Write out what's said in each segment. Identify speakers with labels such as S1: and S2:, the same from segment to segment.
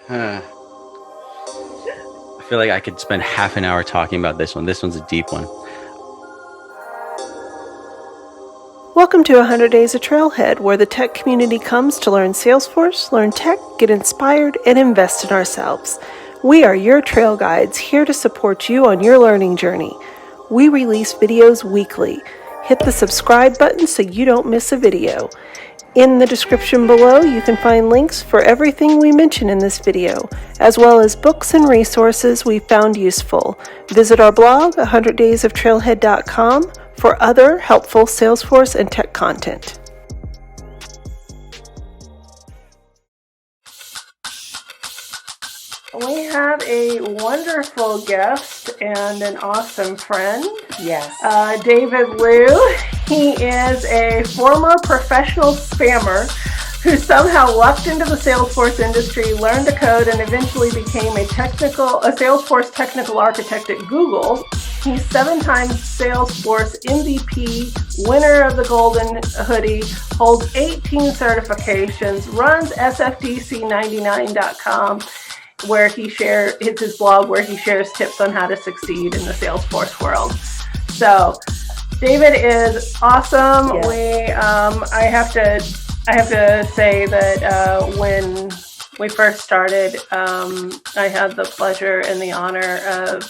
S1: I feel like I could spend half an hour talking about this one. This one's a deep one.
S2: Welcome to 100 Days of Trailhead, where the tech community comes to learn Salesforce, learn tech, get inspired, and invest in ourselves. We are your trail guides, here to support you on your learning journey. We release videos weekly. Hit the subscribe button so you don't miss a video. In the description below, you can find links for everything we mention in this video, as well as books and resources we found useful. Visit our blog, 100daysoftrailhead.com, for other helpful Salesforce and tech content. We have a wonderful guest and an awesome friend.
S3: Yes.
S2: David Liu. He is a former professional spammer who somehow lucked into the Salesforce industry, learned to code, and eventually became a Salesforce technical architect at Google. He's 7-time Salesforce MVP, winner of the Golden Hoodie, holds 18 certifications, runs sfdc99.com, where he shares, it's his blog where he shares tips on how to succeed in the Salesforce world. So David is awesome.
S3: Yes.
S2: I have to say that when we first started, I had the pleasure and the honor of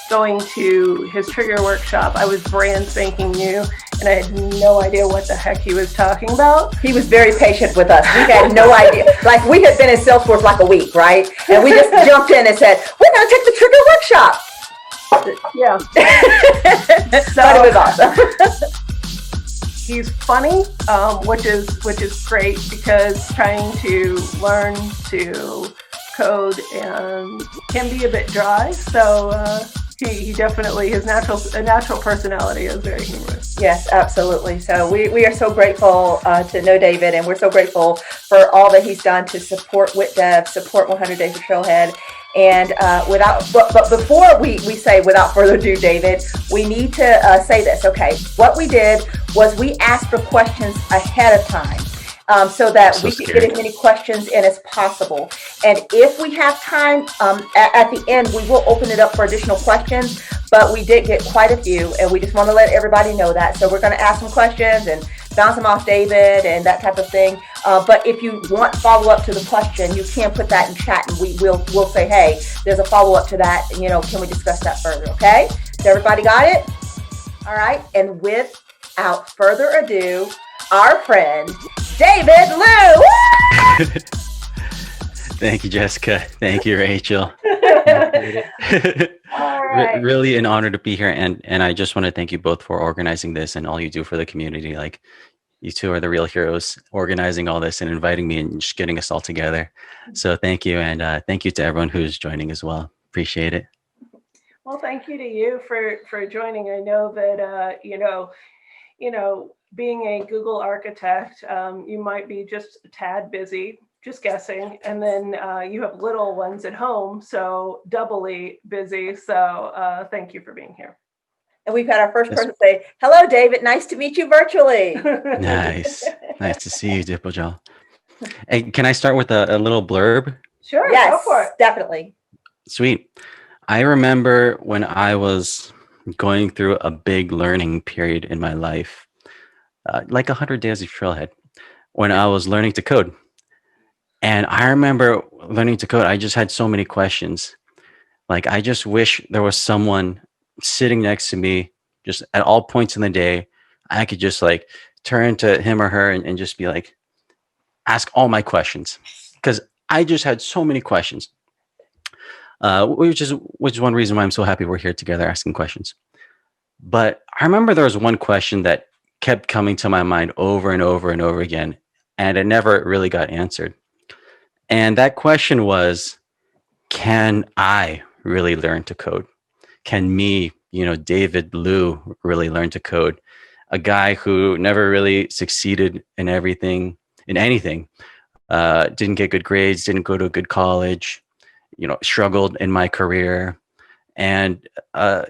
S2: going to his trigger workshop. I was brand spanking new, and I had no idea what the heck he was talking about.
S3: He was very patient with us. We had no idea. Like, we had been in Salesforce like a week, right? And we just jumped in and said, we're going to take the trigger workshop.
S2: Yeah.
S3: But it was awesome.
S2: He's funny, which is great, because trying to learn to code can be a bit dry. So he definitely, his natural personality is very humorous.
S3: Yes, absolutely. So we are so grateful to know David, and we're so grateful for all that he's done to support WitDev, support 100 Days of Trailhead. And but before we say without further ado, David, we need to say this. Okay, what we did was we asked for questions ahead of time, so that we could get as many questions in as possible. And if we have time, at the end, we will open it up for additional questions. But we did get quite a few, and we just want to let everybody know that. So we're going to ask some questions and bounce them off David and that type of thing. But if you want follow-up to the question, you can put that in chat, and we'll say, hey, there's a follow-up to that. And, can we discuss that further? Okay? So everybody got it? All right. And without further ado, our friend, David Liu.
S1: Thank you, Jessica. Thank you, Rachel.
S3: All right.
S1: Really an honor to be here. And I just want to thank you both for organizing this and all you do for the community. Like, you two are the real heroes, organizing all this and inviting me and just getting us all together. So thank you. And thank you to everyone who's joining as well. Appreciate it.
S2: Well, thank you to you for joining. I know that, being a Google architect, you might be just a tad busy, just guessing. And then you have little ones at home, so doubly busy. So thank you for being here.
S3: And we've had our first person say, hello, David. Nice to meet you virtually.
S1: Nice. Nice to see you, Dippojal. Hey, can I start with a little blurb?
S2: Sure.
S3: Yes,
S2: go for it.
S3: Definitely.
S1: Sweet. I remember when I was going through a big learning period in my life, like 100 Days of Trailhead, when I was learning to code. And I remember learning to code, I just had so many questions. Like, I just wish there was someone sitting next to me, just at all points in the day. I could just like turn to him or her and just be like, ask all my questions. Because I just had so many questions. Which is one reason why I'm so happy we're here together asking questions. But I remember there was one question that kept coming to my mind over and over and over again, and it never really got answered. And that question was, can I really learn to code? Can me, David Liu, really learn to code? A guy who never really succeeded in anything, didn't get good grades, didn't go to a good college, struggled in my career. And, a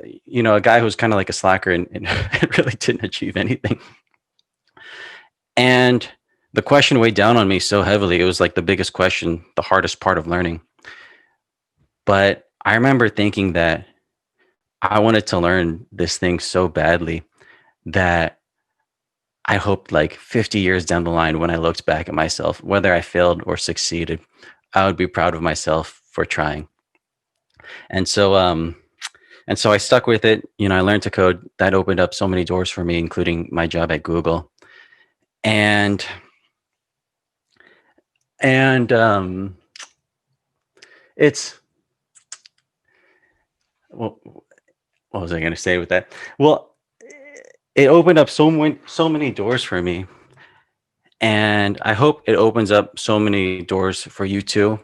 S1: guy who was kind of like a slacker and really didn't achieve anything. And the question weighed down on me so heavily. It was like the biggest question, the hardest part of learning. But I remember thinking that I wanted to learn this thing so badly that I hoped like 50 years down the line, when I looked back at myself, whether I failed or succeeded, I would be proud of myself for trying. And so, I stuck with it. I learned to code. That opened up so many doors for me, including my job at Google. And and it's well, what was I going to say with that? Well, it opened up so many doors for me, and I hope it opens up so many doors for you too.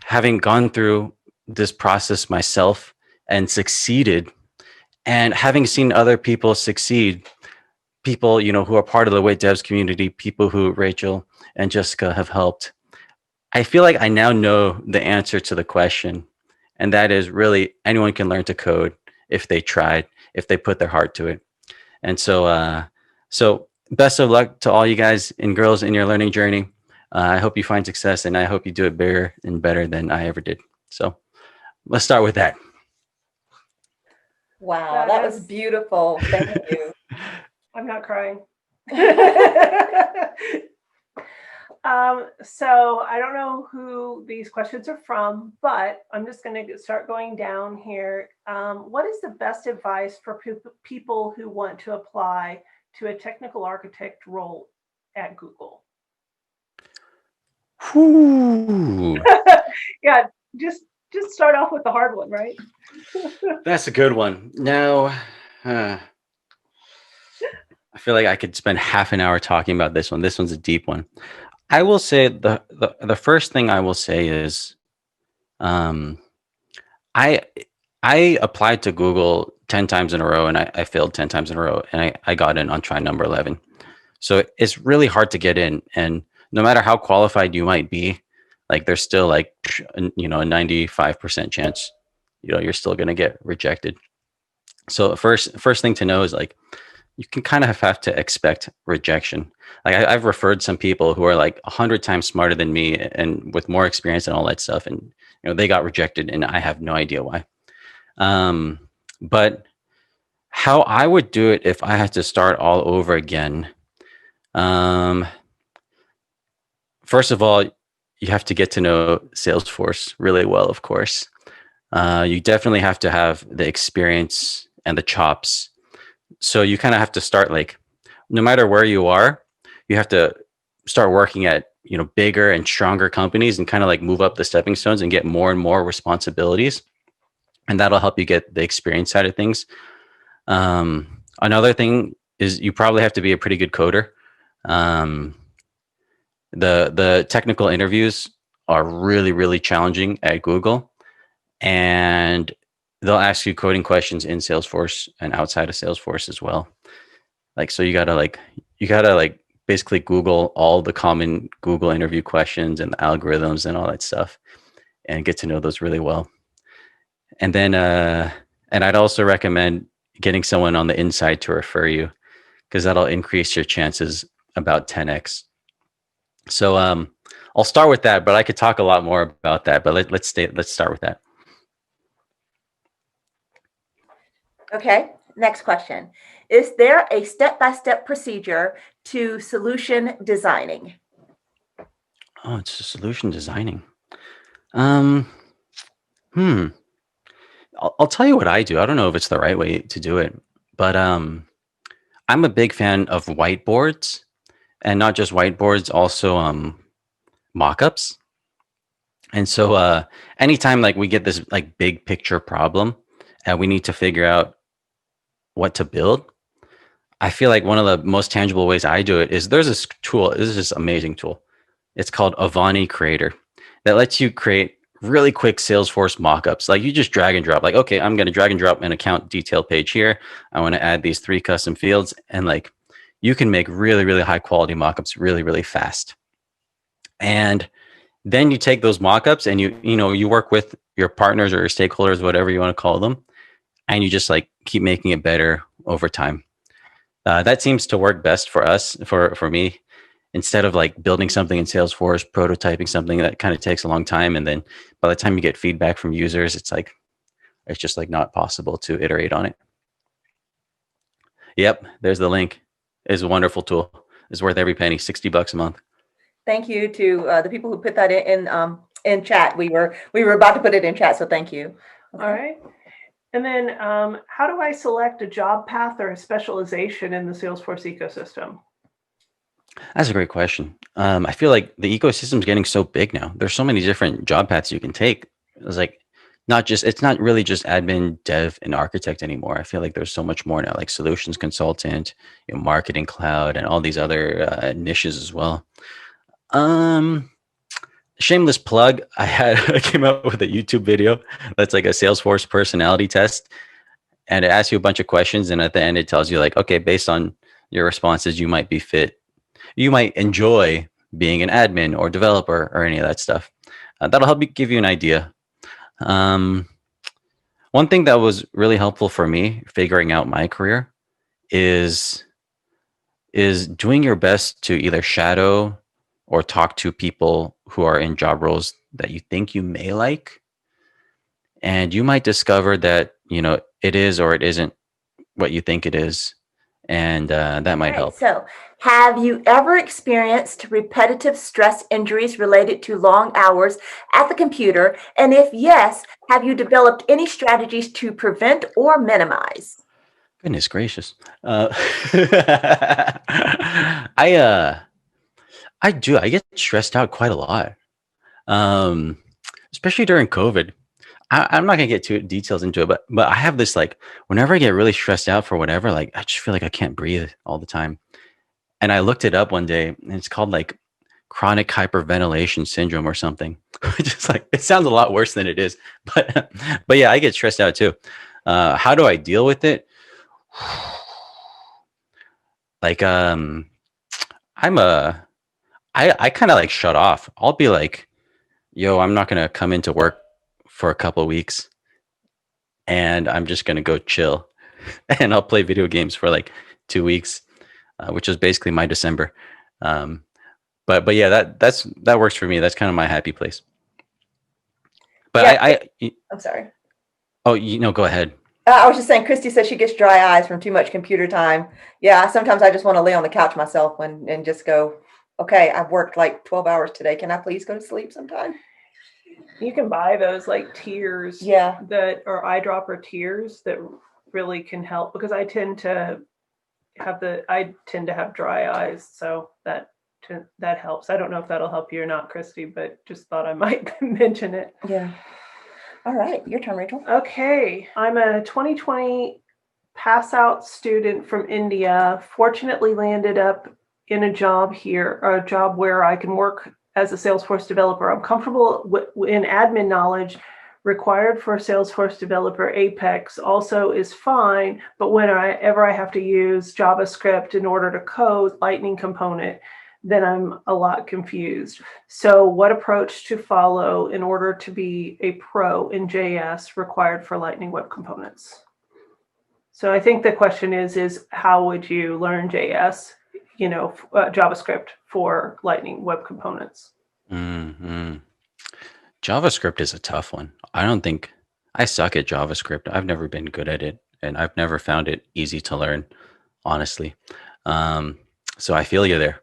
S1: Having gone through this process myself and succeeded, and having seen other people succeed, people who are part of the Wait Devs community, people who Rachel and Jessica have helped, I feel like I now know the answer to the question, and that is really anyone can learn to code if they tried, if they put their heart to it. And so best of luck to all you guys and girls in your learning journey. I hope you find success, and I hope you do it bigger and better than I ever did. So let's start with that.
S3: Wow, that was beautiful. Thank you.
S2: I'm not crying. So I don't know who these questions are from, but I'm just going to start going down here. What is the best advice for people who want to apply to a technical architect role at Google? Yeah, just start off with the hard one, right?
S1: That's a good one. Now, I feel like I could spend half an hour talking about this one. This one's a deep one. I will say the first thing I will say is, I applied to Google 10 times in a row, and I failed 10 times in a row, and I got in on try number 11. So it's really hard to get in, and no matter how qualified you might be, like there's still like a 95% chance you're still going to get rejected. So first thing to know is, like, you can kind of have to expect rejection. Like I've referred some people who are like 100 times smarter than me and with more experience and all that stuff, and they got rejected, and I have no idea why. But how I would do it if I had to start all over again, first of all, you have to get to know Salesforce really well, of course. You definitely have to have the experience and the chops. So you kind of have to start, like, no matter where you are, you have to start working at bigger and stronger companies and kind of like move up the stepping stones and get more and more responsibilities, and that'll help you get the experience side of things. Another thing is you probably have to be a pretty good coder. The technical interviews are really, really challenging at Google, and they'll ask you coding questions in Salesforce and outside of Salesforce as well. Like, so you gotta basically Google all the common Google interview questions and the algorithms and all that stuff, and get to know those really well. And then, and I'd also recommend getting someone on the inside to refer you, because that'll increase your chances about 10x. So I'll start with that, but I could talk a lot more about that. But let's start with that.
S3: Okay, next question. Is there a step-by-step procedure to solution designing?
S1: Oh, it's a solution designing. I'll tell you what I do. I don't know if it's the right way to do it, but I'm a big fan of whiteboards, and not just whiteboards, also mockups. And so anytime like we get this like big picture problem and we need to figure out what to build, I feel like one of the most tangible ways I do it is there's this tool. This is this amazing tool. It's called Avani Creator, that lets you create really quick Salesforce mockups. Like, you just drag and drop, like, okay, I'm going to drag and drop an account detail page here. I want to add these 3 custom fields, and like, you can make really, really high quality mockups really, really fast. And then you take those mockups and you work with your partners or your stakeholders, whatever you want to call them, and you just like keep making it better over time. That seems to work best for us, for me. instead of like building something in Salesforce, prototyping something that kind of takes a long time, and then by the time you get feedback from users, it's just like not possible to iterate on it. Yep, there's the link. It's a wonderful tool. It's worth every penny. $60 a month.
S3: Thank you to the people who put that in chat. We were about to put it in chat, so thank you.
S2: Okay. All right. And then how do I select a job path or a specialization in the Salesforce ecosystem?
S1: That's a great question. I feel like the ecosystem is getting so big now. There's so many different job paths you can take. It's like it's not really just admin, dev, and architect anymore. I feel like there's so much more now, like solutions consultant, marketing cloud, and all these other niches as well. Shameless plug. I came up with a YouTube video that's like a Salesforce personality test, and it asks you a bunch of questions, and at the end it tells you like, okay, based on your responses, you might be fit. You might enjoy being an admin or developer or any of that stuff. That'll help you give you an idea. One thing that was really helpful for me figuring out my career is doing your best to either shadow or talk to people who are in job roles that you think you may like. And you might discover that, it is or it isn't what you think it is. And that might help.
S3: So, have you ever experienced repetitive stress injuries related to long hours at the computer? And if yes, have you developed any strategies to prevent or minimize?
S1: Goodness gracious. I do. I get stressed out quite a lot, especially during COVID. I'm not gonna get too details into it, but I have this like whenever I get really stressed out for whatever, like I just feel like I can't breathe all the time. And I looked it up one day, and it's called like chronic hyperventilation syndrome or something. Just like it sounds a lot worse than it is, but yeah, I get stressed out too. How do I deal with it? Like I kind of like shut off. I'll be like, yo, I'm not gonna come into work for a couple of weeks, and I'm just gonna go chill, and I'll play video games for like 2 weeks, which is basically my December. But yeah, that works for me. That's kind of my happy place. But
S3: yeah, I'm sorry.
S1: Oh, go ahead.
S3: I was just saying, Christy says she gets dry eyes from too much computer time. Yeah, sometimes I just want to lay on the couch myself and just go, okay, I've worked like 12 hours today. Can I please go to sleep sometime?
S2: You can buy those like tears, that or eyedropper tears that really can help, because I tend to have dry eyes, so that helps. I don't know if that'll help you or not, Christy, but just thought I might mention it.
S3: Yeah. All right, your turn, Rachel.
S2: Okay, I'm a 2020 pass out student from India. Fortunately landed up in a job where I can work as a Salesforce developer. I'm comfortable in admin knowledge. Required for a Salesforce developer, Apex also is fine, but whenever I have to use JavaScript in order to code Lightning component, then I'm a lot confused. So what approach to follow in order to be a pro in JS required for Lightning Web Components? So I think the question is how would you learn JS, JavaScript for Lightning Web Components?
S1: Mm-hmm. JavaScript is a tough one. I suck at JavaScript. I've never been good at it, and I've never found it easy to learn, honestly. So I feel you there.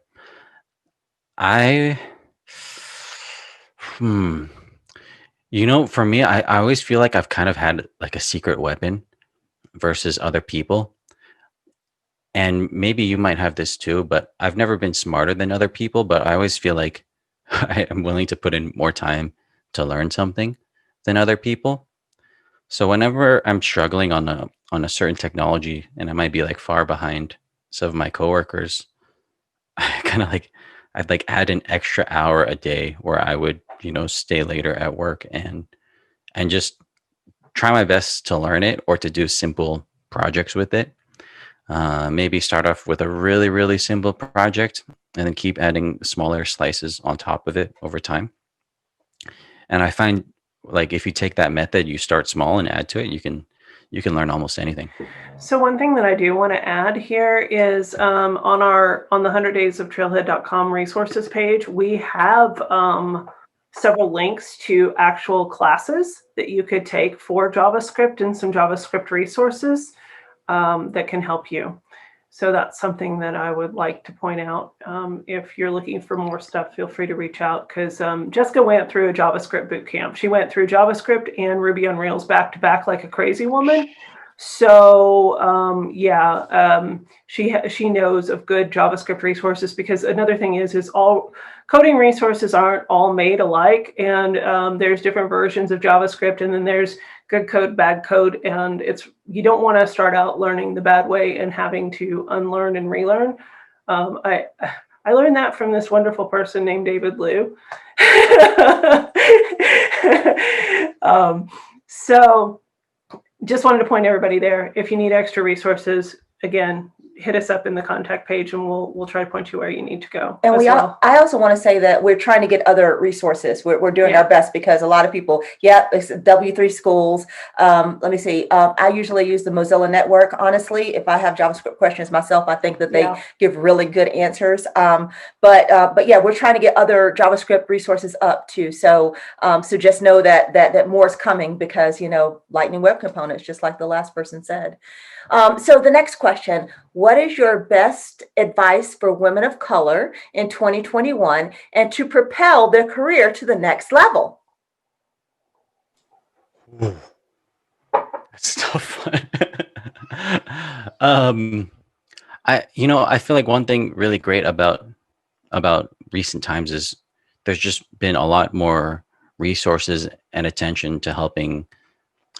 S1: For me, I always feel like I've kind of had like a secret weapon versus other people. And maybe you might have this too, but I've never been smarter than other people, but I always feel like I am willing to put in more time to learn something than other people. So whenever I'm struggling on a certain technology and I might be like far behind some of my coworkers, I'd like add an extra hour a day where I would, stay later at work and just try my best to learn it or to do simple projects with it. Maybe start off with a really, really simple project and then keep adding smaller slices on top of it over time. And I find like if you take that method, you start small and add to it, you you can learn almost anything.
S2: So one thing that I do want to add here is on the 100 days of trailhead.com resources page, we have several links to actual classes that you could take for JavaScript and some JavaScript resources that can help you. So that's something that I would like to point out. If you're looking for more stuff, feel free to reach out, because Jessica went through a JavaScript bootcamp. She went through JavaScript and Ruby on Rails back to back like a crazy woman. So she knows of good JavaScript resources, because another thing is all coding resources aren't all made alike, and there's different versions of JavaScript, and then there's good code, bad code, and you don't want to start out learning the bad way and having to unlearn and relearn. I learned that from this wonderful person named David Liu. So just wanted to point everybody there. If you need extra resources, again, hit us up in the contact page, and we'll try to point you where you need to go.
S3: And I also want to say that we're trying to get other resources. We're doing our best, because a lot of people, it's W3 schools. Let me see. I usually use the Mozilla network. Honestly, if I have JavaScript questions myself, I think that they give really good answers. But we're trying to get other JavaScript resources up too. So just know that more is coming, because Lightning Web Components, just like the last person said. So the next question: what is your best advice for women of color in 2021 and to propel their career to the next level?
S1: That's tough. I feel like one thing really great about recent times is there's just been a lot more resources and attention to helping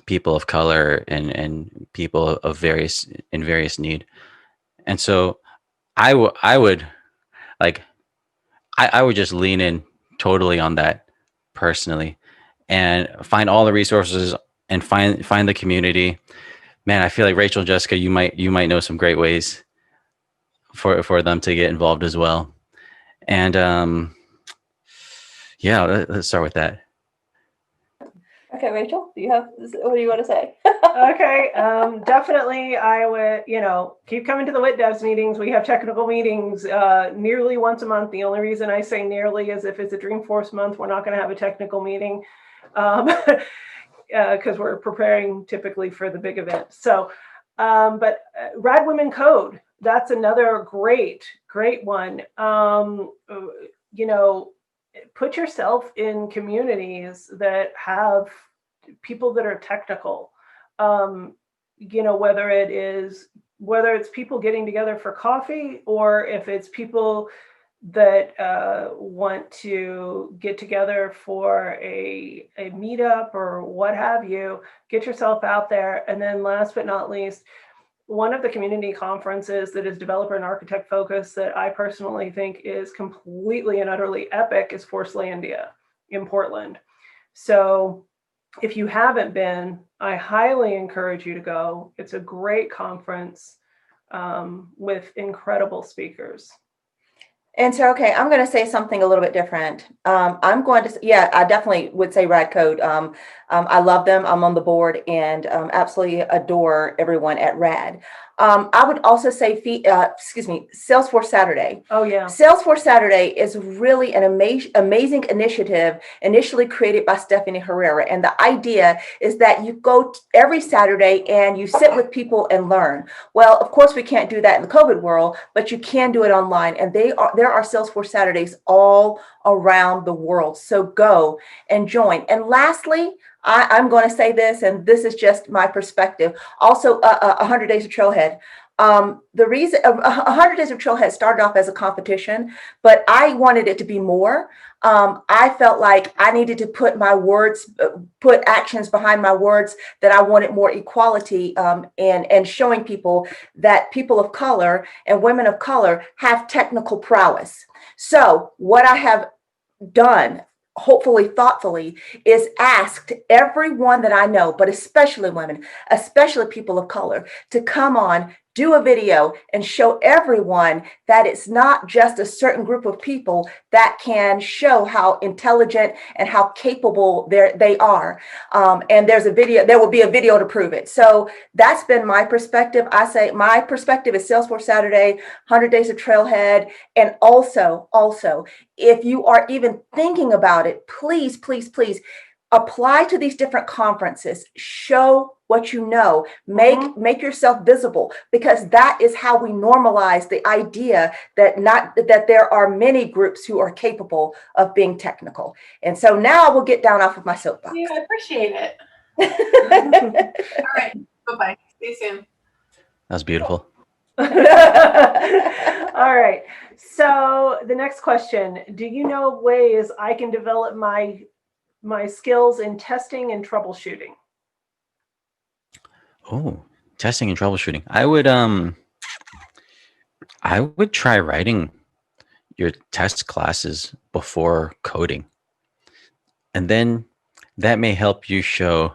S1: people of color and people of various need. And so I would just lean in totally on that personally, and find all the resources and find the community. Man, I feel like Rachel and Jessica, you might know some great ways for them to get involved as well. And let's start with that.
S3: Okay, Rachel, what do you want to say?
S2: Okay, definitely I would, keep coming to the WIT devs meetings. We have technical meetings nearly once a month. The only reason I say nearly is if it's a Dreamforce month, we're not going to have a technical meeting, because we're preparing typically for the big event. So, but Rad Women Code, that's another great one. Put yourself in communities that have people that are technical. Whether it's people getting together for coffee, or if it's people that want to get together for a meetup or what have you, get yourself out there. And then last but not least, one of the community conferences that is developer and architect focused that I personally think is completely and utterly epic is Forcelandia in Portland. So if you haven't been, I highly encourage you to go. It's a great conference with incredible speakers.
S3: And so, okay, I'm going to say something a little bit different. I definitely would say Rad Code. I love them. I'm on the board, and absolutely adore everyone at Rad. I would also say, Salesforce Saturday.
S2: Oh, yeah.
S3: Salesforce Saturday is really an amazing initiative initially created by Stephanie Herrera. And the idea is that you go every Saturday and you sit with people and learn. Well, of course, we can't do that in the COVID world, but you can do it online. And there are Salesforce Saturdays all around the world. So go and join. And lastly, I'm going to say this, and this is just my perspective. Also, 100 Days of Trailhead. The reason 100 Days of Trailhead started off as a competition, but I wanted it to be more. I felt like I needed to put actions behind my words, that I wanted more equality, and showing people that people of color and women of color have technical prowess. So what I have done, hopefully thoughtfully, is asked everyone that I know, but especially women, especially people of color, to come on do a video and show everyone that it's not just a certain group of people that can show how intelligent and how capable they are. And there will be a video to prove it. So that's been my perspective. I say my perspective is Salesforce Saturday, 100 Days of Trailhead. And also, if you are even thinking about it, please apply to these different conferences, show what you know, make yourself visible, because that is how we normalize the idea that there are many groups who are capable of being technical. And so now I will get down off of my soapbox.
S4: Yeah, I appreciate it. All right, bye-bye. See you soon.
S1: That was beautiful.
S2: All right. So the next question, do you know ways I can develop my skills in testing and troubleshooting?
S1: Oh, testing and troubleshooting. I would try writing your test classes before coding. And then that may help you show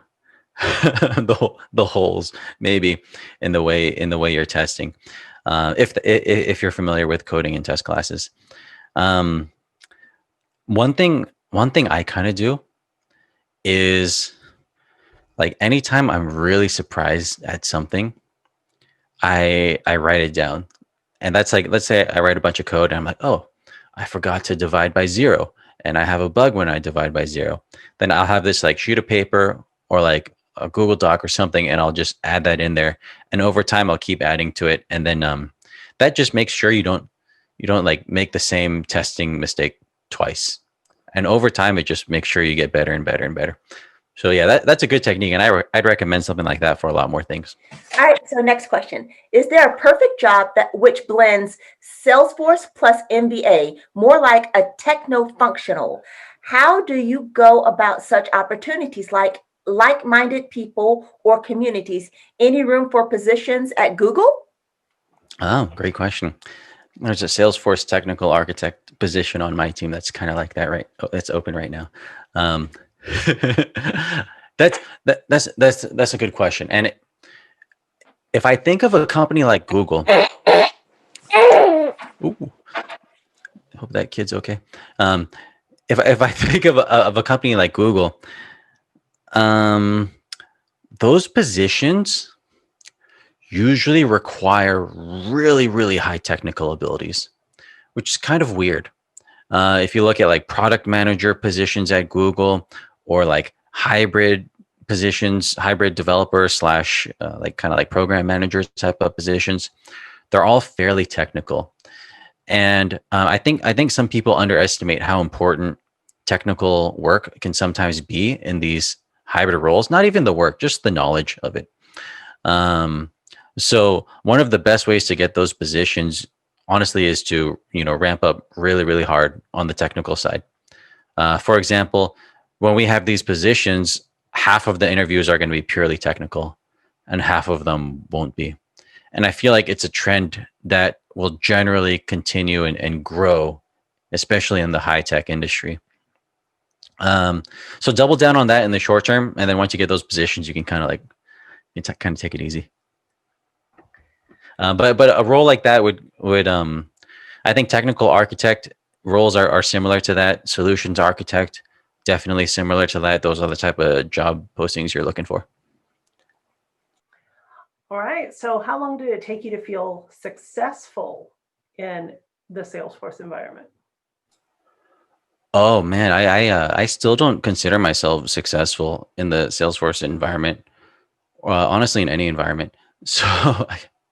S1: the holes maybe in the way you're testing. If you're familiar with coding and test classes. One thing I kind of do is, like, anytime I'm really surprised at something, I write it down. And that's like, let's say I write a bunch of code and I'm like, oh, I forgot to divide by 0. And I have a bug when I divide by 0. Then I'll have this like sheet of paper or like a Google Doc or something, and I'll just add that in there. And over time, I'll keep adding to it. And then that just makes sure you don't like make the same testing mistake twice. And over time, it just makes sure you get better and better and better. So yeah, that's a good technique, and I'd recommend something like that for a lot more things.
S3: All right, so next question. Is there a perfect job which blends Salesforce plus MBA, more like a techno-functional? How do you go about such opportunities, like-minded people or communities? Any room for positions at Google?
S1: Oh, great question. There's a Salesforce technical architect position on my team that's kind of like that, right? Oh, it's open right now. That's a good question. And if I think of a company like Google, ooh, hope that kid's okay. If I think of a company like Google, those positions usually require really, really high technical abilities, which is kind of weird. If you look at like product manager positions at Google, or like hybrid positions, hybrid developer / like kind of like program managers type of positions, they're all fairly technical. And I think some people underestimate how important technical work can sometimes be in these hybrid roles. Not even the work, just the knowledge of it. So one of the best ways to get those positions, honestly, is to ramp up really, really hard on the technical side. For example, when we have these positions, half of the interviews are going to be purely technical, and half of them won't be. And I feel like it's a trend that will generally continue and grow, especially in the high tech industry. So double down on that in the short term, and then once you get those positions, you can kind of take it easy. But a role like that would I think technical architect roles are similar to that. Solutions architect, definitely similar to that. Those are the type of job postings you're looking for.
S2: All right. So how long did it take you to feel successful in the Salesforce environment?
S1: Oh man, I still don't consider myself successful in the Salesforce environment. Honestly, in any environment. So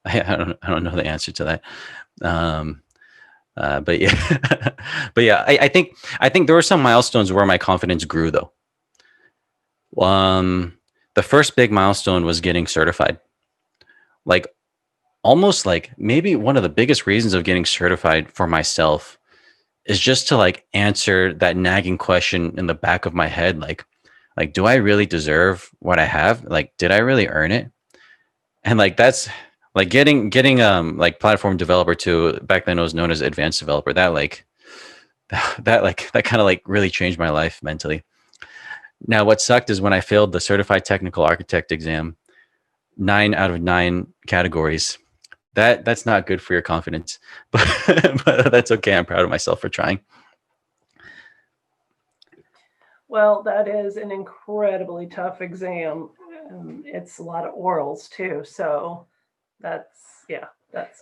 S1: I don't know the answer to that. But yeah, I think there were some milestones where my confidence grew though. The first big milestone was getting certified. Like, almost like maybe one of the biggest reasons of getting certified for myself is just to like answer that nagging question in the back of my head, like do I really deserve what I have? Like, did I really earn it? And like that's like getting like platform developer to, back then it was known as advanced developer, that kind of like really changed my life mentally. Now what sucked is when I failed the certified technical architect exam, 9 out of 9 categories, That's not good for your confidence, but that's okay. I'm proud of myself for trying.
S2: Well, that is an incredibly tough exam. It's a lot of orals too, so that's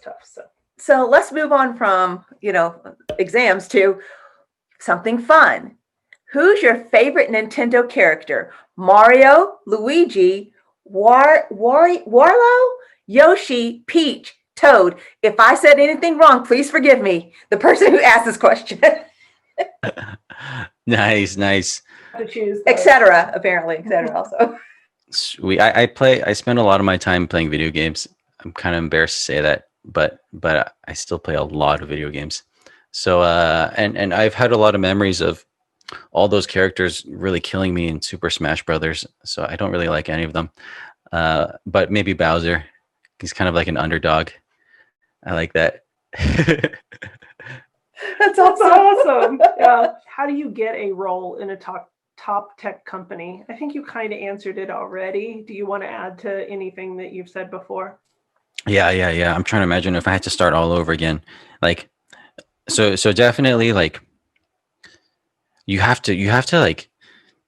S2: tough.
S3: So let's move on from, exams to something fun. Who's your favorite Nintendo character? Mario, Luigi, Warlo, Yoshi, Peach, Toad. If I said anything wrong, please forgive me. The person who asked this question.
S1: Nice.
S2: To choose,
S3: etc. Apparently, etc. Also.
S1: Sweet. I spend a lot of my time playing video games. I'm kind of embarrassed to say that, but I still play a lot of video games. So and I've had a lot of memories of all those characters really killing me in Super Smash Brothers. So I don't really like any of them. But maybe Bowser. He's kind of like an underdog. I like that.
S3: That's
S2: awesome. Yeah. How do you get a role in a top tech company? I think you kind of answered it already. Do you want to add to anything that you've said before?
S1: Yeah. I'm trying to imagine if I had to start all over again. Like, so definitely like you have to like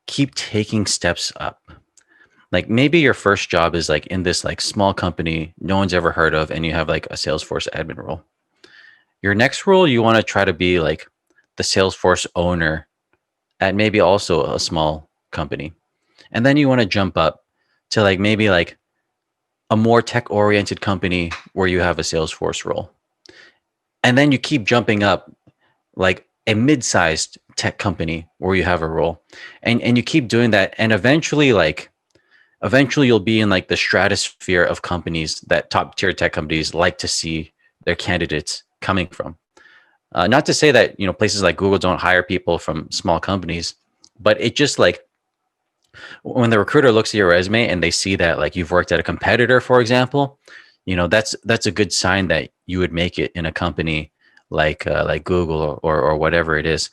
S1: keep taking steps up. Like maybe your first job is like in this like small company no one's ever heard of, and you have like a Salesforce admin role. Your next role, you want to try to be like the Salesforce owner at maybe also a small company. And then you want to jump up to like maybe like a more tech oriented company where you have a Salesforce role. And then you keep jumping up like a mid-sized tech company where you have a role. And you keep doing that. And eventually you'll be in like the stratosphere of companies that top tier tech companies like to see their candidates coming from. Not to say that, places like Google don't hire people from small companies, but it just like when the recruiter looks at your resume and they see that like you've worked at a competitor, for example, that's a good sign that you would make it in a company like Google or whatever it is.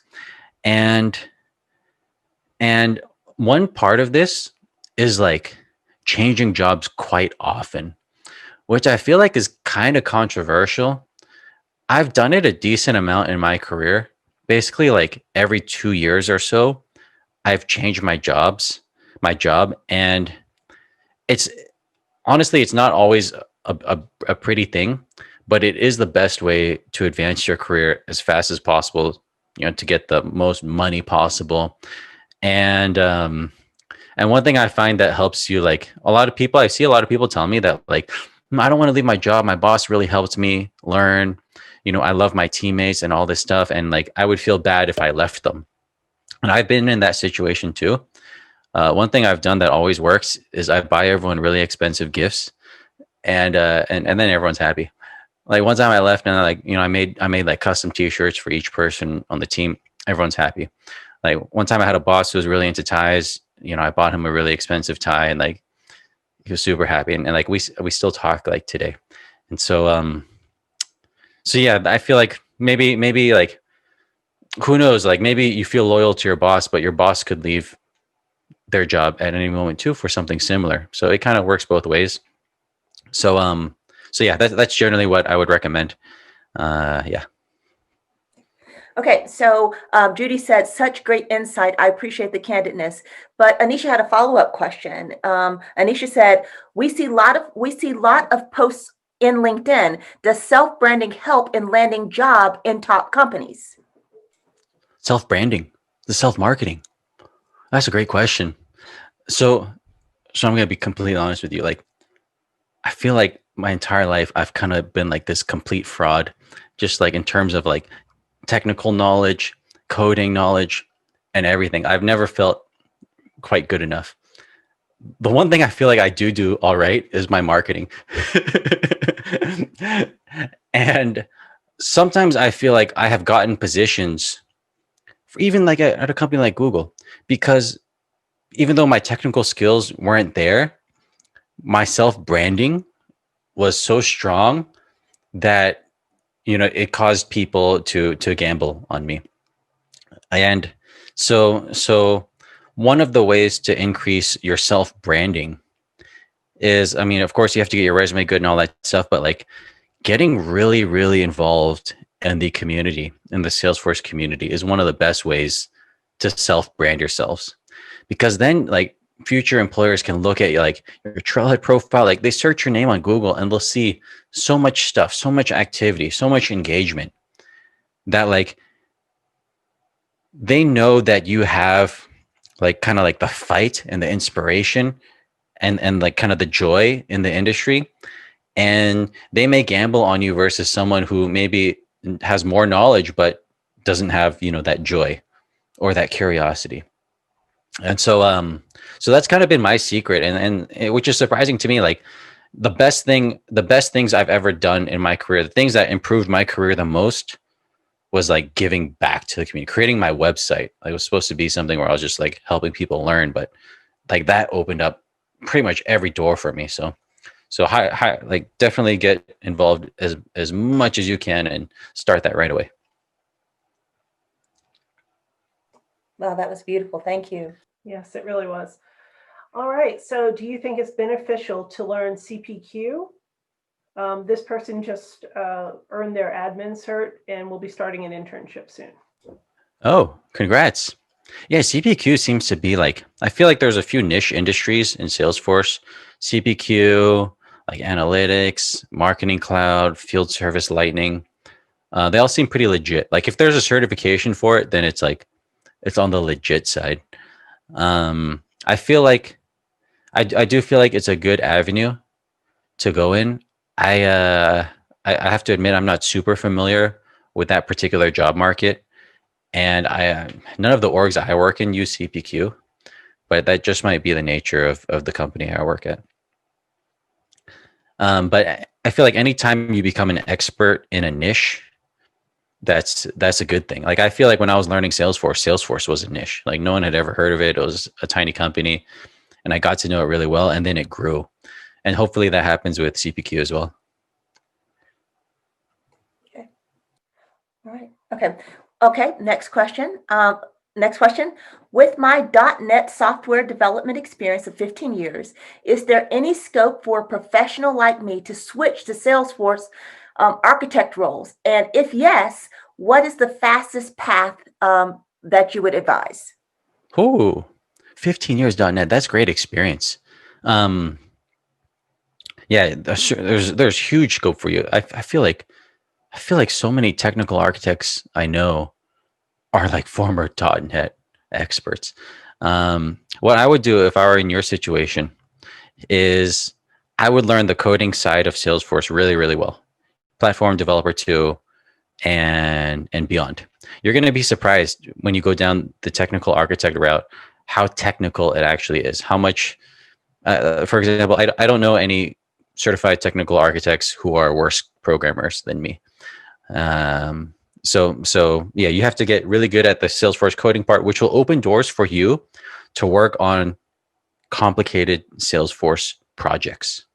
S1: And one part of this is like changing jobs quite often, which I feel like is kind of controversial. I've done it a decent amount in my career. Basically, like every 2 years or so, I've changed my job, and it's honestly, it's not always a pretty thing, but it is the best way to advance your career as fast as possible, to get the most money possible. And one thing I find that helps you, like I see a lot of people tell me that like, I don't want to leave my job. My boss really helped me learn. I love my teammates and all this stuff. And like, I would feel bad if I left them. And I've been in that situation too. One thing I've done that always works is I buy everyone really expensive gifts, and then everyone's happy. Like one time I left and I made like custom T-shirts for each person on the team. Everyone's happy. Like one time I had a boss who was really into ties. I bought him a really expensive tie, and like he was super happy. And like we still talk like today. And so yeah, I feel like maybe like, who knows, like maybe you feel loyal to your boss, but your boss could leave their job at any moment too for something similar. So it kind of works both ways. So yeah, that's generally what I would recommend. Yeah.
S3: Okay, so Judy said, such great insight. I appreciate the candidness. But Anisha had a follow-up question. Anisha said, we see lot of posts in LinkedIn. Does self-branding help in landing job in top companies?
S1: Self-branding, the self-marketing. That's a great question. So I'm going to be completely honest with you. Like, I feel like my entire life, I've kind of been like this complete fraud, just like in terms of like technical knowledge, coding knowledge, and everything. I've never felt quite good enough. The one thing I feel like I do all right is my marketing. And sometimes I feel like I have gotten positions for even like at a company like Google, because even though my technical skills weren't there, my self-branding was so strong that it caused people to gamble on me. And so one of the ways to increase your self-branding is, I mean, of course you have to get your resume good and all that stuff, but like getting really, really involved in the community, in the Salesforce community, is one of the best ways to self-brand yourselves. Because then, like, future employers can look at you, like your Trailhead profile, like they search your name on Google and they'll see so much stuff, so much activity, so much engagement, that like they know that you have like kind of like the fight and the inspiration and like kind of the joy in the industry, and they may gamble on you versus someone who maybe has more knowledge but doesn't have, you know, that joy or that curiosity. And so that's kind of been my secret, and which is surprising to me. Like the best things I've ever done in my career, the things that improved my career the most, was like giving back to the community, creating my website. Like, it was supposed to be something where I was just like helping people learn, but like that opened up pretty much every door for me. So like definitely get involved as much as you can and start that right away.
S3: Wow, that was beautiful. Thank you.
S2: Yes, it really was. All right. So do you think it's beneficial to learn CPQ? This person just earned their admin cert and will be starting an internship soon.
S1: Oh, congrats. Yeah, CPQ seems to be like, I feel like there's a few niche industries in Salesforce. CPQ, like analytics, marketing cloud, field service lightning. They all seem pretty legit. Like if there's a certification for it, then it's like, it's on the legit side. I feel like, I do feel like it's a good avenue to go in. I, uh, I have to admit, I'm not super familiar with that particular job market. And none of the orgs I work in use CPQ, but that just might be the nature of the company I work at. But I feel like anytime you become an expert in a niche, that's a good thing. Like I feel like when I was learning Salesforce was a niche. Like no one had ever heard of it. It was a tiny company, and I got to know it really well, and then it grew. And hopefully that happens with CPQ as well.
S3: Okay. All right. Okay. Okay. Next question. Next question. With my .NET software development experience of 15 years, is there any scope for a professional like me to switch to Salesforce architect roles? And if yes, what is the fastest path that you would advise?
S1: Ooh, 15 years .NET. That's great experience. Um, yeah, there's huge scope for you. I feel like so many technical architects I know are like former .NET experts. What I would do if I were in your situation is I would learn the coding side of Salesforce really, really well. Platform developer 2 and beyond. You're going to be surprised when you go down the technical architect route how technical it actually is. How much, for example, I don't know any certified technical architects who are worse programmers than me. So yeah, you have to get really good at the Salesforce coding part, which will open doors for you to work on complicated Salesforce projects.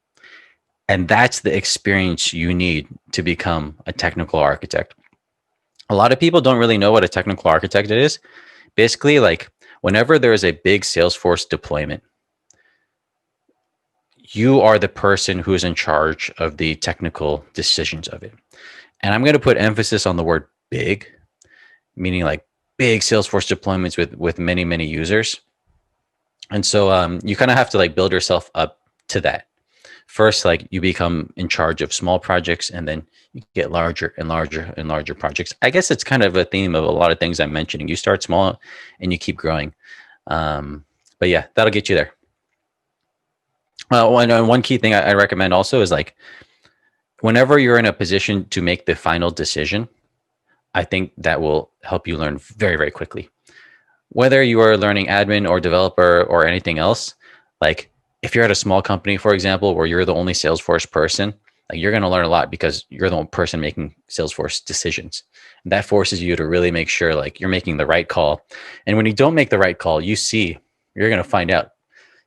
S1: And that's the experience you need to become a technical architect. A lot of people don't really know what a technical architect is. Basically, like whenever there is a big Salesforce deployment, you are the person who is in charge of the technical decisions of it. And I'm going to put emphasis on the word big, meaning like big Salesforce deployments with many, many users. And so you kind of have to like build yourself up to that. First, like you become in charge of small projects, and then you get larger and larger and larger projects. I guess it's kind of a theme of a lot of things I'm mentioning. You start small and you keep growing. But yeah, that'll get you there. One key thing I recommend also is like whenever you're in a position to make the final decision, I think that will help you learn very, very quickly. Whether you are learning admin or developer or anything else, like if you're at a small company, for example, where you're the only Salesforce person, like you're going to learn a lot because you're the only person making Salesforce decisions. And that forces you to really make sure like you're making the right call. And when you don't make the right call, you're going to find out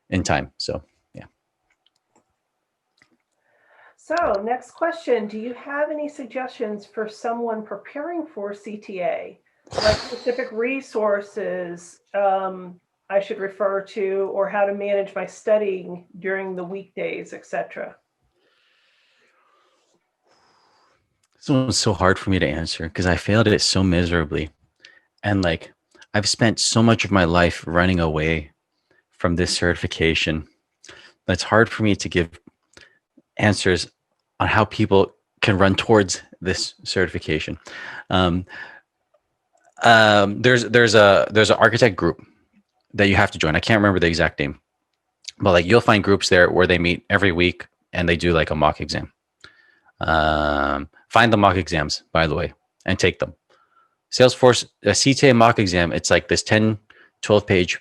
S1: in time. So yeah.
S2: So next question, do you have any suggestions for someone preparing for CTA? Like specific resources I should refer to, or how to manage my studying during the weekdays, etc.?
S1: This one's so hard for me to answer because I failed at it so miserably. And like, I've spent so much of my life running away from this certification. That's hard for me to give answers on how people can run towards this certification. Um, there's an architect group that you have to join. I can't remember the exact name, but like you'll find groups there where they meet every week and they do like a mock exam. Find the mock exams, by the way, and take them. Salesforce, a CTA mock exam, it's like this 10, 12 page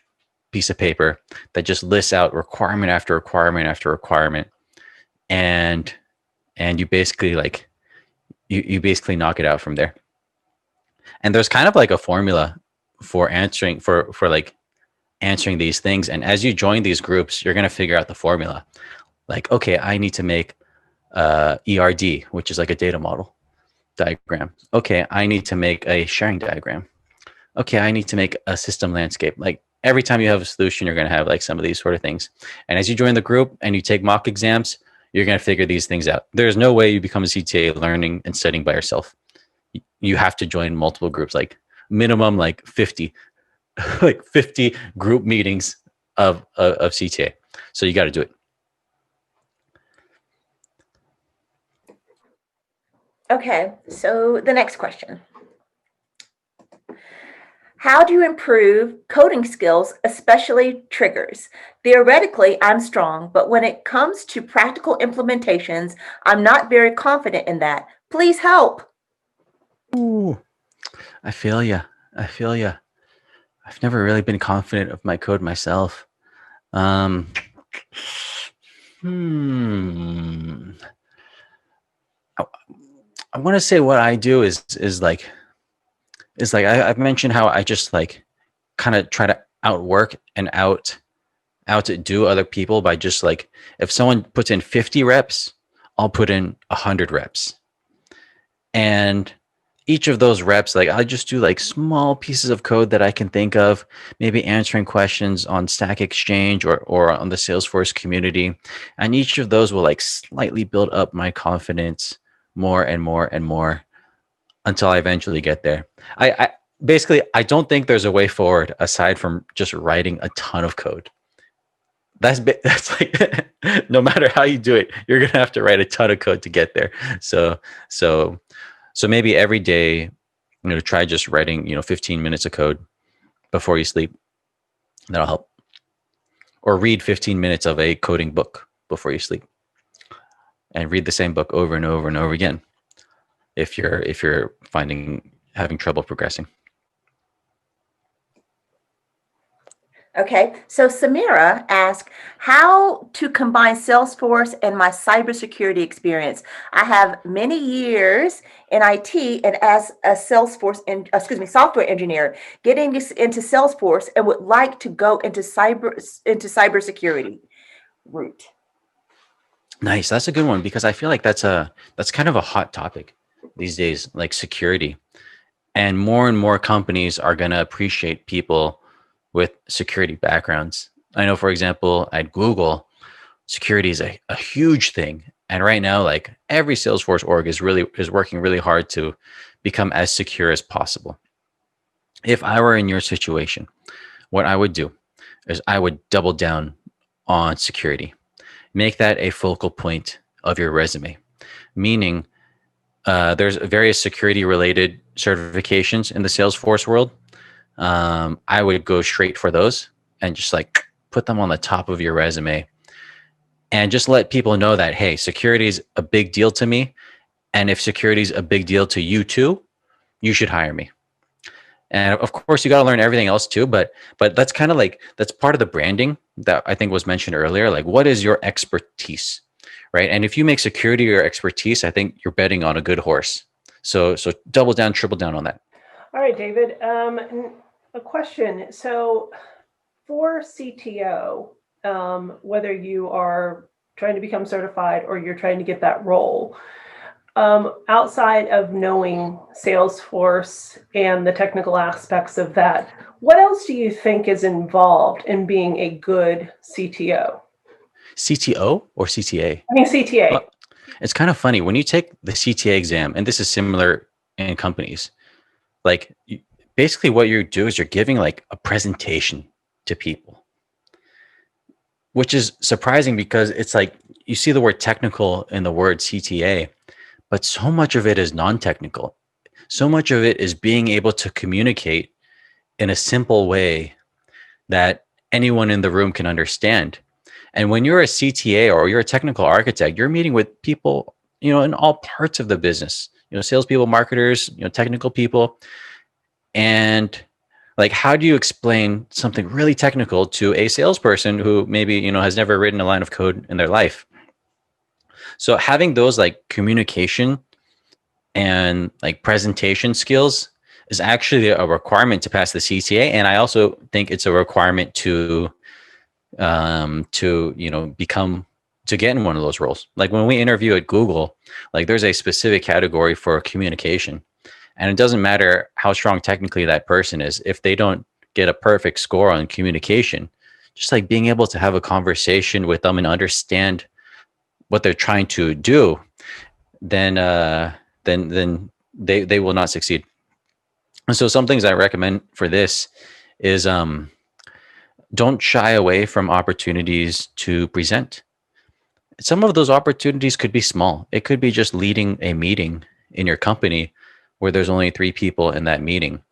S1: piece of paper that just lists out requirement after requirement after requirement. And you basically like, you basically knock it out from there. And there's kind of like a formula for answering these things. And as you join these groups, you're going to figure out the formula. Like, okay, I need to make ERD, which is like a data model diagram. Okay, I need to make a sharing diagram. Okay, I need to make a system landscape. Like every time you have a solution, you're going to have like some of these sort of things. And as you join the group and you take mock exams, you're going to figure these things out. There's no way you become a CTA learning and studying by yourself. You have to join multiple groups, like minimum like 50, like 50 group meetings of CTA. So you got to do it.
S3: Okay, so the next question. How do you improve coding skills, especially triggers? Theoretically, I'm strong, but when it comes to practical implementations, I'm not very confident in that. Please help.
S1: Ooh, I feel ya. I've never really been confident of my code myself. I want to say what I do is like I've mentioned how I just like kind of try to outwork and outdo other people by just like, if someone puts in 50 reps, I'll put in 100 reps. And each of those reps, like I just do like small pieces of code that I can think of, maybe answering questions on Stack Exchange or on the Salesforce community. And each of those will like slightly build up my confidence more and more and more until I eventually get there. I basically, I don't think there's a way forward aside from just writing a ton of code. That's like, no matter how you do it, you're going to have to write a ton of code to get there. So maybe every day, try just writing, 15 minutes of code before you sleep. That'll help. Or read 15 minutes of a coding book before you sleep, and read the same book over and over and over again if you're having trouble progressing.
S3: Okay, so Samira asked how to combine Salesforce and my cybersecurity experience. I have many years in IT and as a software engineer, getting into Salesforce and would like to go into cybersecurity route.
S1: Nice, that's a good one, because I feel like that's kind of a hot topic these days, like security, and more companies are going to appreciate people with security backgrounds. I know, for example, at Google, security is a huge thing. And right now, like every Salesforce org is working really hard to become as secure as possible. If I were in your situation, what I would do is I would double down on security. Make that a focal point of your resume, meaning there's various security related certifications in the Salesforce world. I would go straight for those and just like put them on the top of your resume and just let people know that, hey, security is a big deal to me. And if security is a big deal to you too, you should hire me. And of course, you got to learn everything else too. But that's kind of like, that's part of the branding that I think was mentioned earlier. Like, what is your expertise, right? And if you make security your expertise, I think you're betting on a good horse. So double down, triple down on that.
S2: All right, David. A question. So for CTO, whether you are trying to become certified or you're trying to get that role, outside of knowing Salesforce and the technical aspects of that, what else do you think is involved in being a good CTO?
S1: CTO or CTA?
S2: I mean, CTA.
S1: It's kind of funny when you take the CTA exam, and this is similar in companies. Like basically what you do is you're giving like a presentation to people, which is surprising because it's like you see the word technical in the word CTA, but so much of it is non-technical. So much of it is being able to communicate in a simple way that anyone in the room can understand. And when you're a CTA or you're a technical architect, you're meeting with people, in all parts of the business, salespeople, marketers, technical people. And like, how do you explain something really technical to a salesperson who maybe, has never written a line of code in their life? So having those like communication and like presentation skills is actually a requirement to pass the CTA. And I also think it's a requirement to become to get in one of those roles. Like when we interview at Google, like there's a specific category for communication, and it doesn't matter how strong technically that person is if they don't get a perfect score on communication. Just like being able to have a conversation with them and understand what they're trying to do, then they will not succeed. And so some things I recommend for this is don't shy away from opportunities to present. Some of those opportunities could be small. It could be just leading a meeting in your company where there's only 3 people in that meeting.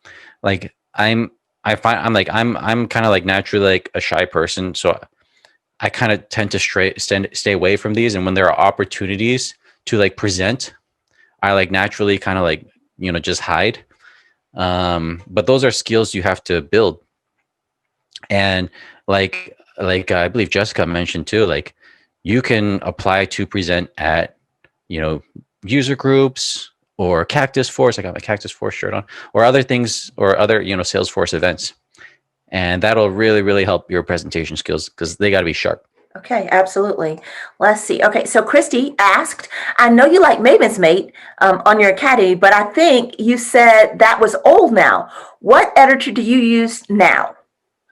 S1: Like I'm kind of like naturally like a shy person, so I kind of tend to stay away from these. And when there are opportunities to like present, I like naturally kind of like just hide. But those are skills you have to build. And I believe Jessica mentioned too, like you can apply to present at user groups or Cactus Force. I got my Cactus Force shirt on, or other things, or other Salesforce events, and that'll really really help your presentation skills because they got to be sharp.
S3: Okay, absolutely. Let's see. Okay, so Christy asked, I know you like Maven's Mate on your Academy, but I think you said that was old now. What editor do you use now?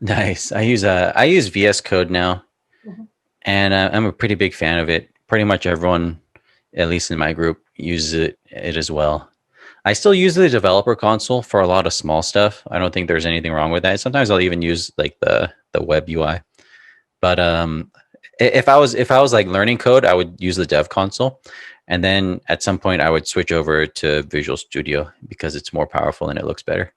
S1: Nice. I use VS Code now, and I'm a pretty big fan of it. Pretty much everyone, at least in my group, uses it as well. I still use the developer console for a lot of small stuff. I don't think there's anything wrong with that. Sometimes I'll even use like the web UI. But if I was like learning code, I would use the dev console, and then at some point I would switch over to Visual Studio because it's more powerful and it looks better.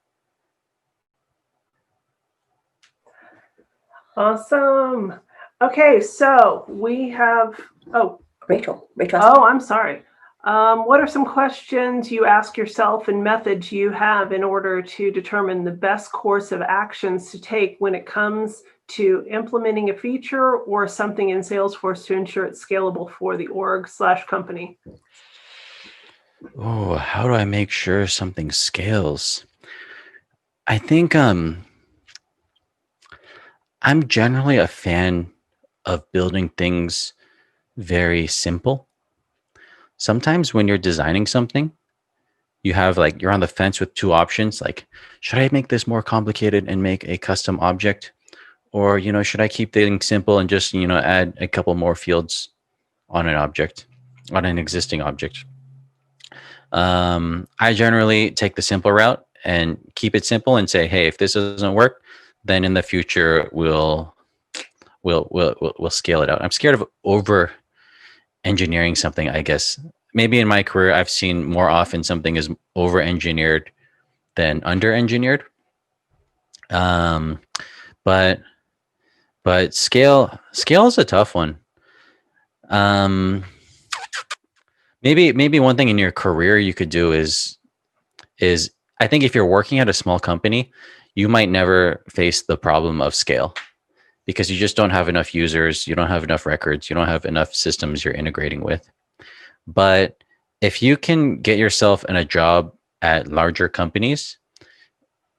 S2: Awesome. Okay, so we have
S3: Rachel.
S2: Oh, I'm sorry. What are some questions you ask yourself and methods you have in order to determine the best course of actions to take when it comes to implementing a feature or something in Salesforce to ensure it's scalable for the org/company?
S1: Oh, how do I make sure something scales? I think I'm generally a fan of building things very simple. Sometimes when you're designing something, you have like you're on the fence with 2 options. Like, should I make this more complicated and make a custom object, or should I keep things simple and just add a couple more fields on an existing object? I generally take the simple route and keep it simple and say, hey, if this doesn't work, then in the future we'll scale it out. I'm scared of over engineering something, I guess. Maybe in my career, I've seen more often something is over engineered than under engineered. But scale is a tough one. Maybe one thing in your career you could do is I think if you're working at a small company, you might never face the problem of scale because you just don't have enough users, you don't have enough records, you don't have enough systems you're integrating with. But if you can get yourself in a job at larger companies,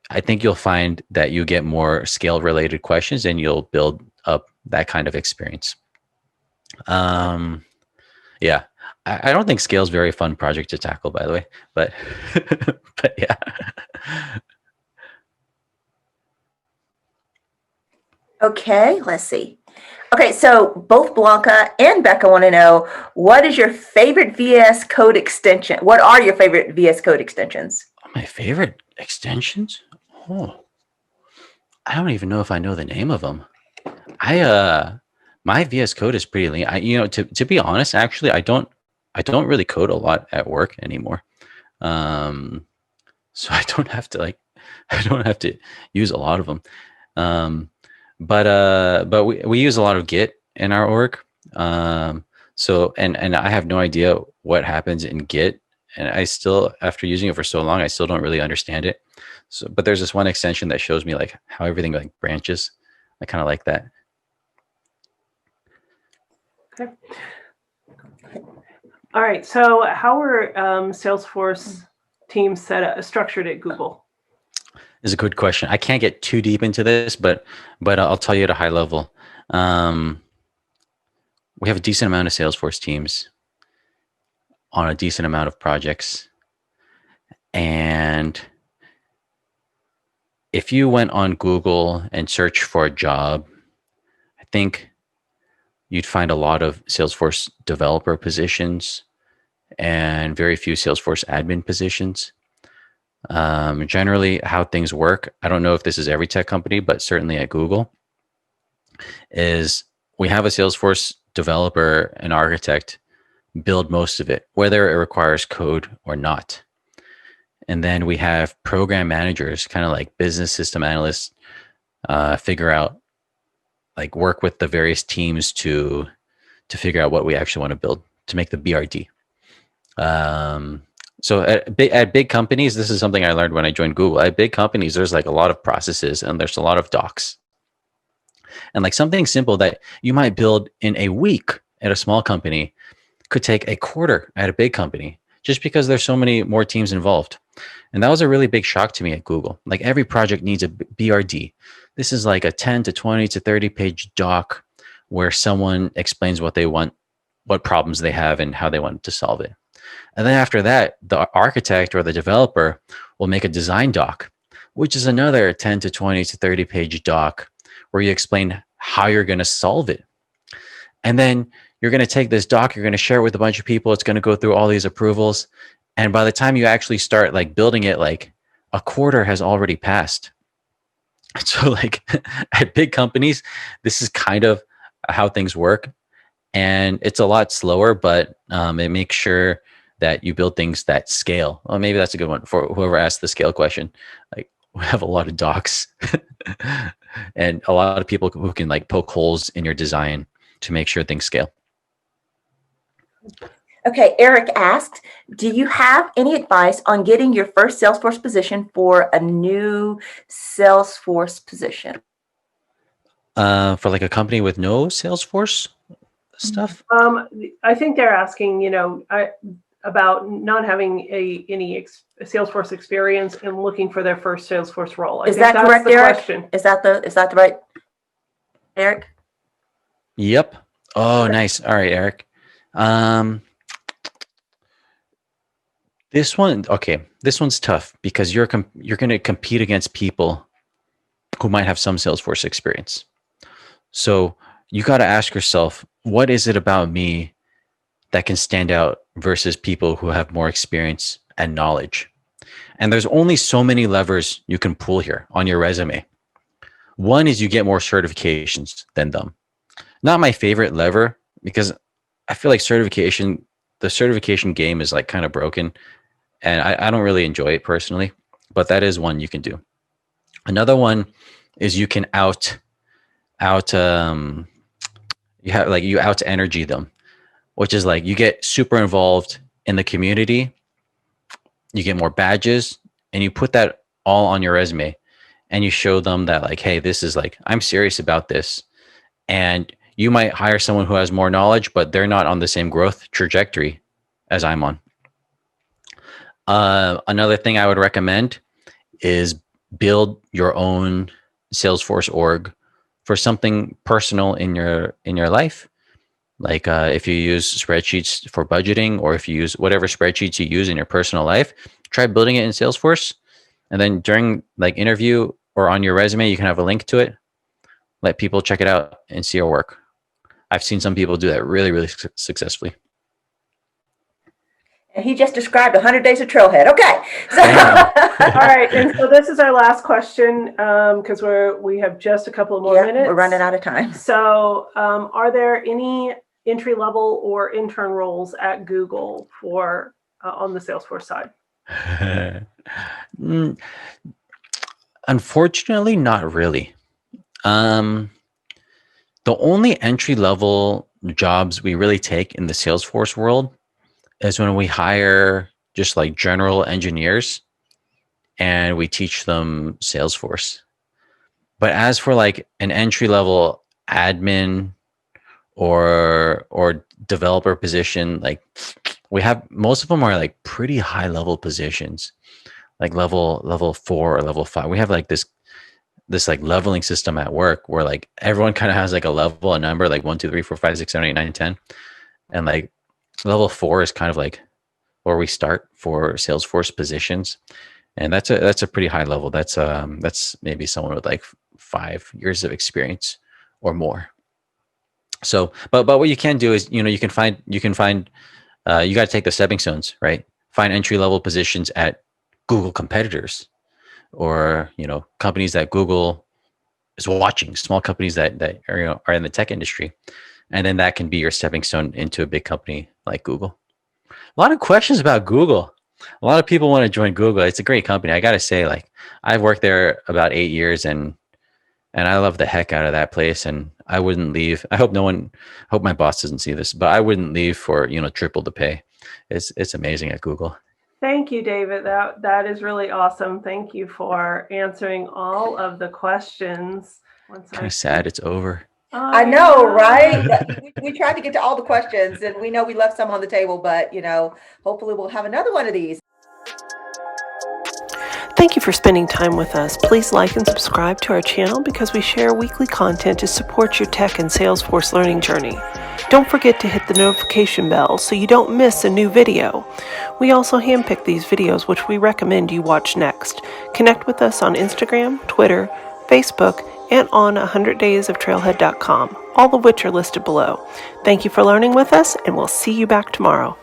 S1: I think you'll find that you get more scale related questions and you'll build up that kind of experience. Yeah. I don't think scale is a very fun project to tackle, by the way, but but yeah.
S3: Okay, let's see. Okay, so both Blanca and Becca want to know, what is your favorite VS Code extension? What are your favorite VS Code extensions?
S1: My favorite extensions? Oh, I don't even know if I know the name of them. My VS Code is pretty lean. To be honest, actually, I don't really code a lot at work anymore. Um, so I don't have to I don't have to use a lot of them. Um, but we use a lot of Git in our org. And I have no idea what happens in Git, and I still, after using it for so long, I still don't really understand it. So, but there's this one extension that shows me like how everything like branches. I kind of like that.
S2: Okay. All right. So how are Salesforce teams structured at Google?
S1: Is a good question. I can't get too deep into this, but I'll tell you at a high level. We have a decent amount of Salesforce teams on a decent amount of projects. And if you went on Google and searched for a job, I think you'd find a lot of Salesforce developer positions and very few Salesforce admin positions. Generally, how things work, I don't know if this is every tech company, but certainly at Google, is we have a Salesforce developer and architect build most of it, whether it requires code or not. And then we have program managers, kind of like business system analysts, figure out, like work with the various teams to figure out what we actually want to build to make the BRD. So at big companies, this is something I learned when I joined Google. At big companies, there's like a lot of processes and there's a lot of docs. And like something simple that you might build in a week at a small company could take a quarter at a big company, just because there's so many more teams involved. And that was a really big shock to me at Google. Like every project needs a BRD. This is like a 10 to 20 to 30 page doc where someone explains what they want, what problems they have, and how they want to solve it. And then after that, the architect or the developer will make a design doc, which is another 10 to 20 to 30 page doc where you explain how you're going to solve it. And then you're going to take this doc, you're going to share it with a bunch of people. It's going to go through all these approvals. And by the time you actually start like building it, like a quarter has already passed. So like at big companies, this is kind of how things work. And it's a lot slower, but it makes sure that you build things that scale. Well, maybe that's a good one for whoever asked the scale question. Like we have a lot of docs and a lot of people who can like poke holes in your design to make sure things scale.
S3: Okay, Eric asked, do you have any advice on getting your first Salesforce position for a new Salesforce position?
S1: For like a company with no Salesforce stuff?
S2: I think they're asking, about not having any Salesforce experience and looking for their first Salesforce role.
S3: Is that correct, Eric? Is that the right, Eric?
S1: Yep. Oh, nice. All right, Eric. This one's tough because you're going to compete against people who might have some Salesforce experience. So you got to ask yourself, what is it about me that can stand out versus people who have more experience and knowledge? And there's only so many levers you can pull here on your resume. One is you get more certifications than them. Not my favorite lever, because I feel like the certification game is like kind of broken, and I don't really enjoy it personally, but that is one you can do. Another one is you can out energy them, which is like you get super involved in the community, you get more badges, and you put that all on your resume, and you show them that like, hey, this is like, I'm serious about this. And you might hire someone who has more knowledge, but they're not on the same growth trajectory as I'm on. Another thing I would recommend is build your own Salesforce org for something personal in your life. Like if you use spreadsheets for budgeting, or if you use whatever spreadsheets you use in your personal life, try building it in Salesforce. And then during like interview or on your resume, you can have a link to it. Let people check it out and see your work. I've seen some people do that really, really successfully.
S3: And he just described 100 days of Trailhead. Okay. So,
S2: all right. And so this is our last question because we have just a couple of more minutes.
S3: We're running out of time.
S2: So are there any entry level or intern roles at Google for on the Salesforce side?
S1: Unfortunately, not really. The only entry level jobs we really take in the Salesforce world is when we hire just like general engineers and we teach them Salesforce. But as for like an entry level admin or developer position, like we have, most of them are like pretty high level positions, like level 4 or level 5. We have like this like leveling system at work where like everyone kind of has like a level, a number, like 1, 2, 3, 4, 5, 6, 7, 8, 9, 10. And like level 4 is kind of like where we start for Salesforce positions. And that's a pretty high level. That's maybe someone with like 5 years of experience or more. So, but what you can do is, you can find, you got to take the stepping stones, right? Find entry level positions at Google competitors, or companies that Google is watching, small companies that are, are in the tech industry, and then that can be your stepping stone into a big company like Google. A lot of questions about Google. A lot of people want to join Google. It's a great company. I got to say, like, I've worked there about 8 years, and I love the heck out of that place. And I wouldn't leave. I hope hope my boss doesn't see this, but I wouldn't leave for, triple the pay. It's amazing at Google.
S2: Thank you, David. That is really awesome. Thank you for answering all of the questions.
S1: Kind of sad it's over.
S3: I know, right? we tried to get to all the questions, and we know we left some on the table, but hopefully we'll have another one of these.
S2: Thank you for spending time with us. Please like and subscribe to our channel because we share weekly content to support your tech and Salesforce learning journey. Don't forget to hit the notification bell so you don't miss a new video. We also handpick these videos which we recommend you watch next. Connect with us on Instagram, Twitter, Facebook, and on 100daysoftrailhead.com, all of which are listed below. Thank you for learning with us, and we'll see you back tomorrow.